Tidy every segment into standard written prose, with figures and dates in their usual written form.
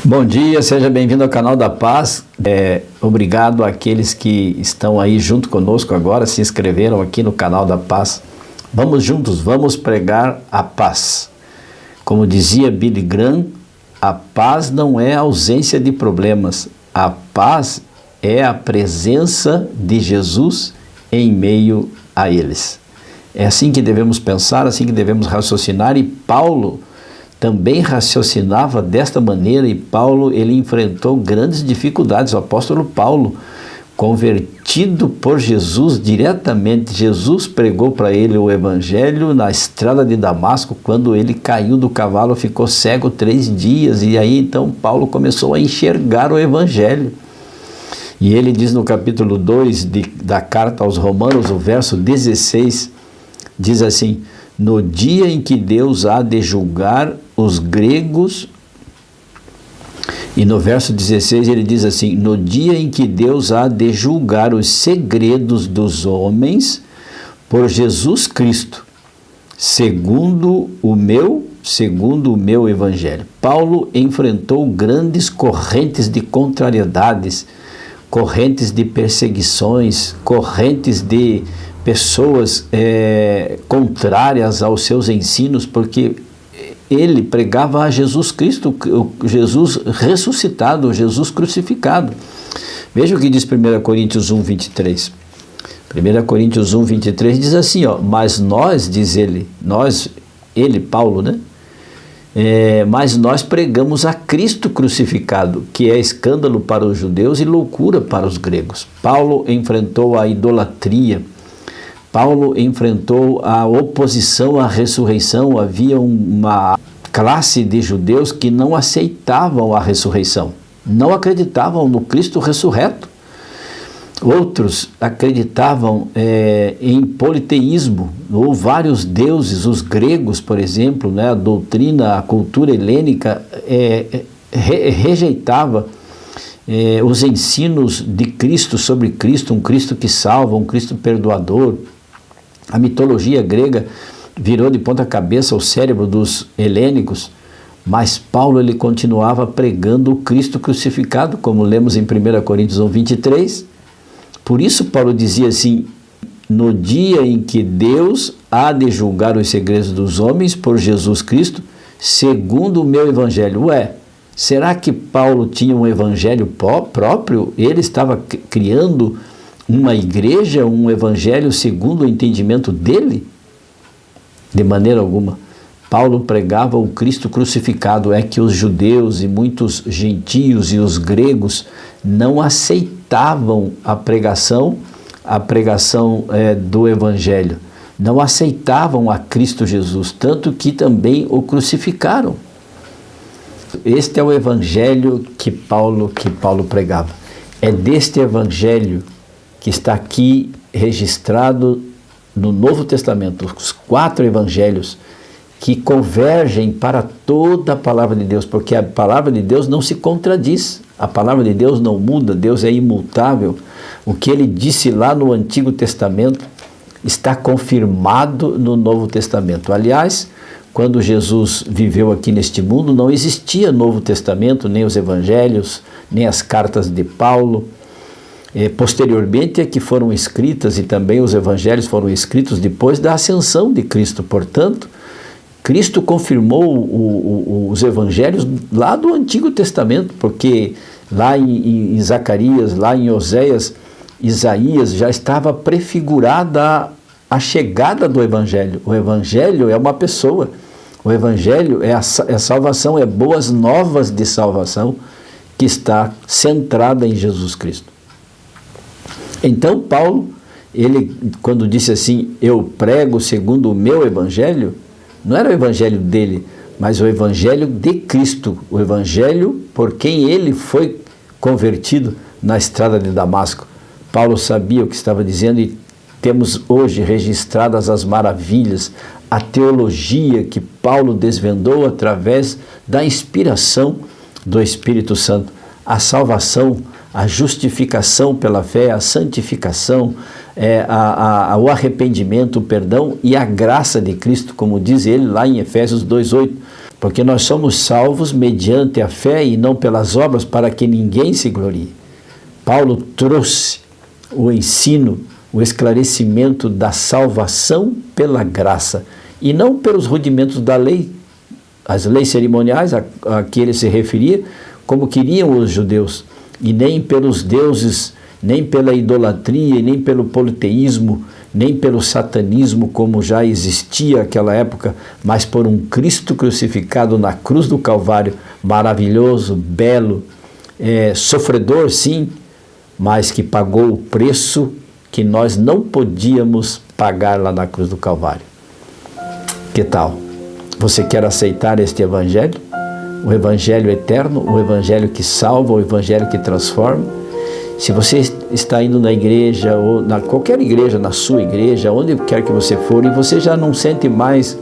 Bom dia, seja bem-vindo ao canal da Paz. Obrigado àqueles que estão aí junto conosco agora, se inscreveram aqui no canal da Paz. Vamos juntos, vamos pregar a paz. Como dizia Billy Graham, a paz não é a ausência de problemas, a paz é a presença de Jesus em meio a eles. É assim que devemos pensar, assim que devemos raciocinar, e Paulo também raciocinava desta maneira, e Paulo ele enfrentou grandes dificuldades. O apóstolo Paulo, convertido por Jesus diretamente, Jesus pregou para ele o evangelho na estrada de Damasco, quando ele caiu do cavalo, ficou cego 3 dias, e aí então Paulo começou a enxergar o evangelho. E ele diz no capítulo 2 da carta aos Romanos, o verso 16, diz assim: no dia em que Deus há de julgar os gregos, e no verso 16 ele diz assim: no dia em que Deus há de julgar os segredos dos homens por Jesus Cristo, segundo o meu evangelho. Paulo enfrentou grandes correntes de contrariedades, correntes de perseguições, correntes de pessoas contrárias aos seus ensinos, porque ele pregava a Jesus Cristo, o Jesus ressuscitado, o Jesus crucificado. Veja o que diz 1 Coríntios 1, 23. 1 Coríntios 1, 23 diz assim, mas nós, diz ele, Paulo, né? Mas nós pregamos a Cristo crucificado, que é escândalo para os judeus e loucura para os gregos. Paulo enfrentou a idolatria, Paulo enfrentou a oposição à ressurreição. Havia uma classe de judeus que não aceitavam a ressurreição, não acreditavam no Cristo ressurreto. Outros acreditavam em politeísmo, ou vários deuses. Os gregos, por exemplo, né, a doutrina, a cultura helênica rejeitava os ensinos de Cristo sobre Cristo, um Cristo que salva, um Cristo perdoador. A mitologia grega virou de ponta cabeça o cérebro dos helênicos, mas Paulo ele continuava pregando o Cristo crucificado, como lemos em 1 Coríntios 1, 23. Por isso Paulo dizia assim: no dia em que Deus há de julgar os segredos dos homens por Jesus Cristo, segundo o meu evangelho. Será que Paulo tinha um evangelho próprio? Ele estava criando uma igreja, um evangelho segundo o entendimento dele? De maneira alguma. Paulo pregava o Cristo crucificado. É que os judeus e muitos gentios e os gregos não aceitavam a pregação do evangelho, não aceitavam a Cristo Jesus, tanto que também o crucificaram. Este é o evangelho que Paulo pregava. É deste evangelho que está aqui registrado no Novo Testamento, os 4 evangelhos que convergem para toda a palavra de Deus, porque a palavra de Deus não se contradiz, a palavra de Deus não muda, Deus é imutável. O que ele disse lá no Antigo Testamento está confirmado no Novo Testamento. Aliás, quando Jesus viveu aqui neste mundo, não existia Novo Testamento, nem os evangelhos, nem as cartas de Paulo. Posteriormente é que foram escritas, e também os evangelhos foram escritos depois da ascensão de Cristo. Portanto, Cristo confirmou os evangelhos lá do Antigo Testamento, porque lá em Zacarias, lá em Oséias, Isaías, já estava prefigurada a chegada do evangelho. O evangelho é uma pessoa, o evangelho é salvação, é boas novas de salvação que está centrada em Jesus Cristo. Então Paulo, ele quando disse assim, eu prego segundo o meu evangelho, não era o evangelho dele, mas o evangelho de Cristo, o evangelho por quem ele foi convertido na estrada de Damasco. Paulo sabia o que estava dizendo, e temos hoje registradas as maravilhas, a teologia que Paulo desvendou através da inspiração do Espírito Santo, a salvação, a justificação pela fé, a santificação, o arrependimento, o perdão e a graça de Cristo, como diz ele lá em Efésios 2:8. porque nós somos salvos mediante a fé e não pelas obras, para que ninguém se glorie. Paulo trouxe o ensino, o esclarecimento da salvação pela graça, e não pelos rudimentos da lei, as leis cerimoniais a que ele se referia, como queriam os judeus, e nem pelos deuses, nem pela idolatria, nem pelo politeísmo, nem pelo satanismo, como já existia naquela época, mas por um Cristo crucificado na cruz do Calvário, maravilhoso, belo, sofredor sim, mas que pagou o preço que nós não podíamos pagar lá na cruz do Calvário. Que tal? Você quer aceitar este evangelho? O evangelho eterno, o evangelho que salva, o evangelho que transforma? Se você está indo na igreja, ou na qualquer igreja, na sua igreja, onde quer que você for, e você já não sente mais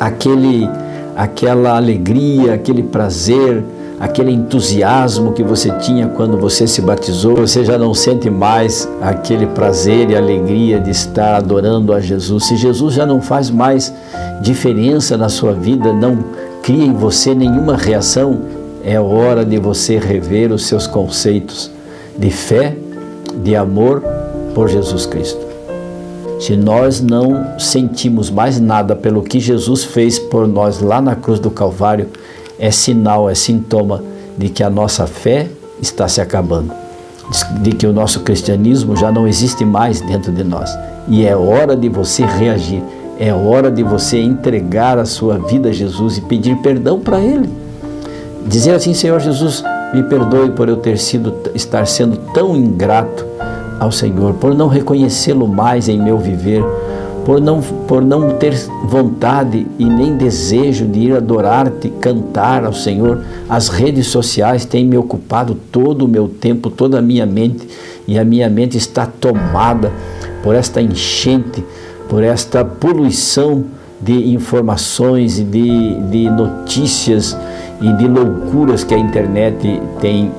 aquela alegria, aquele prazer, aquele entusiasmo que você tinha quando você se batizou, você já não sente mais aquele prazer e alegria de estar adorando a Jesus. Se Jesus já não faz mais diferença na sua vida, não cria em você nenhuma reação, é hora de você rever os seus conceitos de fé, de amor por Jesus Cristo. Se nós não sentimos mais nada pelo que Jesus fez por nós lá na cruz do Calvário, é sinal, é sintoma de que a nossa fé está se acabando, de que o nosso cristianismo já não existe mais dentro de nós. E é hora de você reagir, é hora de você entregar a sua vida a Jesus e pedir perdão para Ele. Dizer assim: Senhor Jesus, me perdoe por eu estar sendo tão ingrato ao Senhor, por não reconhecê-lo mais em meu viver, por não ter vontade e nem desejo de ir adorar-te, cantar ao Senhor. As redes sociais têm me ocupado todo o meu tempo, toda a minha mente, e a minha mente está tomada por esta enchente, por esta poluição de informações e de notícias e de loucuras que a internet tem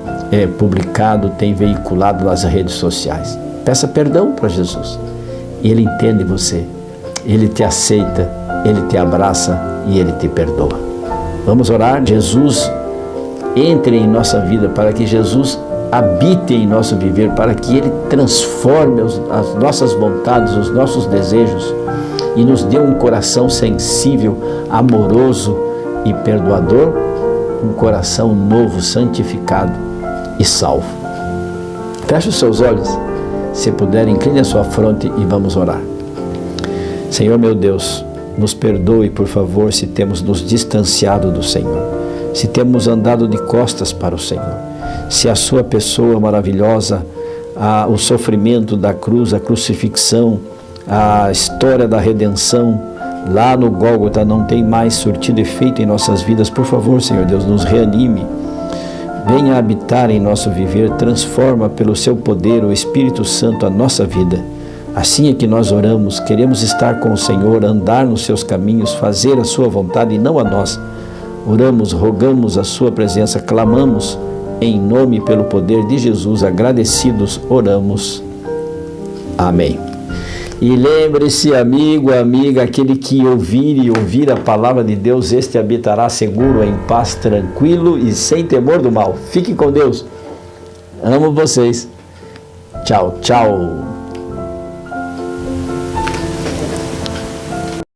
publicado, tem veiculado nas redes sociais. Peça perdão para Jesus. Ele entende você, Ele te aceita, Ele te abraça e Ele te perdoa. Vamos orar? Jesus entre em nossa vida, para que Jesus habite em nosso viver, para que Ele transforme as nossas vontades, os nossos desejos e nos dê um coração sensível, amoroso e perdoador, um coração novo, santificado e salvo. Feche os seus olhos. Se puder, incline a sua fronte e vamos orar. Senhor meu Deus, nos perdoe, por favor, se temos nos distanciado do Senhor, se temos andado de costas para o Senhor, se a sua pessoa maravilhosa, o sofrimento da cruz, a crucifixão, a história da redenção lá no Gólgota não tem mais surtido efeito em nossas vidas. Por favor, Senhor Deus, nos reanime. Venha habitar em nosso viver, transforma pelo seu poder, o Espírito Santo, a nossa vida. Assim é que nós oramos, queremos estar com o Senhor, andar nos seus caminhos, fazer a sua vontade e não a nossa. Oramos, rogamos a sua presença, clamamos em nome e pelo poder de Jesus, agradecidos, oramos. Amém. E lembre-se, amigo, amiga, aquele que ouvir a palavra de Deus, este habitará seguro, em paz, tranquilo e sem temor do mal. Fique com Deus. Amo vocês. Tchau, tchau.